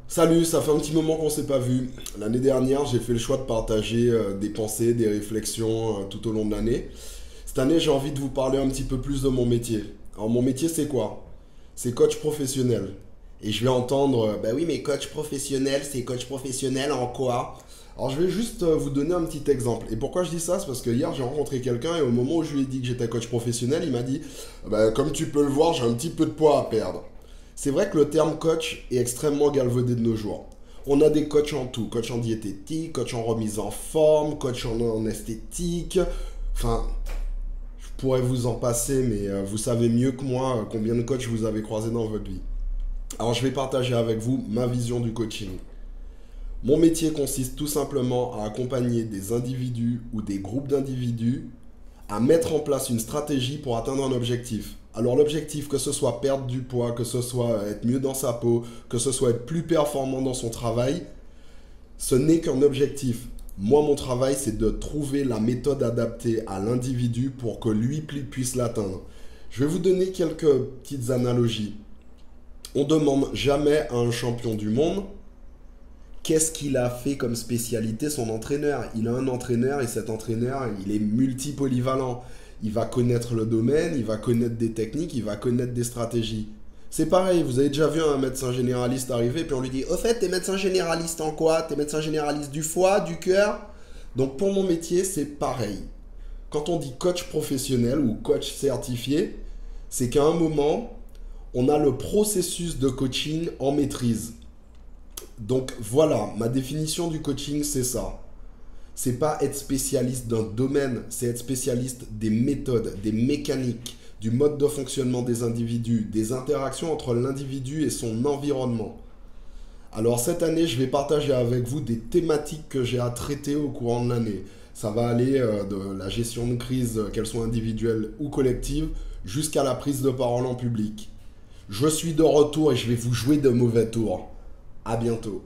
Salut, ça fait un petit moment qu'on s'est pas vu. L'année dernière, j'ai fait le choix de partager des pensées, des réflexions tout au long de l'année. Cette année, j'ai envie de vous parler un petit peu plus de mon métier. Alors, mon métier, c'est quoi? C'est coach professionnel. Et je vais entendre, bah oui, mais coach professionnel, c'est coach professionnel en quoi? Alors, je vais juste vous donner un petit exemple. Et pourquoi je dis ça? C'est parce que hier, j'ai rencontré quelqu'un et au moment où je lui ai dit que j'étais coach professionnel, il m'a dit, bah, comme tu peux le voir, j'ai un petit peu de poids à perdre. C'est vrai que le terme coach est extrêmement galvaudé de nos jours. On a des coachs en tout, coach en diététique, coach en remise en forme, coach en esthétique. Enfin, je pourrais vous en passer, mais vous savez mieux que moi combien de coachs vous avez croisés dans votre vie. Alors je vais partager avec vous ma vision du coaching. Mon métier consiste tout simplement à accompagner des individus ou des groupes d'individus à mettre en place une stratégie pour atteindre un objectif. Alors l'objectif, que ce soit perdre du poids, que ce soit être mieux dans sa peau, que ce soit être plus performant dans son travail, ce n'est qu'un objectif. Moi, mon travail, c'est de trouver la méthode adaptée à l'individu pour que lui puisse l'atteindre. Je vais vous donner quelques petites analogies. On ne demande jamais à un champion du monde qu'est-ce qu'il a fait comme spécialité son entraîneur. Il a un entraîneur et cet entraîneur, il est multipolyvalent. Il va connaître le domaine, il va connaître des techniques, il va connaître des stratégies. C'est pareil, vous avez déjà vu un médecin généraliste arriver, puis on lui dit, au fait, t'es médecin généraliste en quoi? T'es médecin généraliste du foie, du cœur? Donc pour mon métier, c'est pareil. Quand on dit coach professionnel ou coach certifié, c'est qu'à un moment, on a le processus de coaching en maîtrise. Donc voilà, ma définition du coaching, c'est ça. C'est pas être spécialiste d'un domaine, c'est être spécialiste des méthodes, des mécaniques, du mode de fonctionnement des individus, des interactions entre l'individu et son environnement. Alors cette année, je vais partager avec vous des thématiques que j'ai à traiter au courant de l'année. Ça va aller de la gestion de crise, qu'elle soit individuelle ou collective, jusqu'à la prise de parole en public. Je suis de retour et je vais vous jouer de mauvais tours. À bientôt.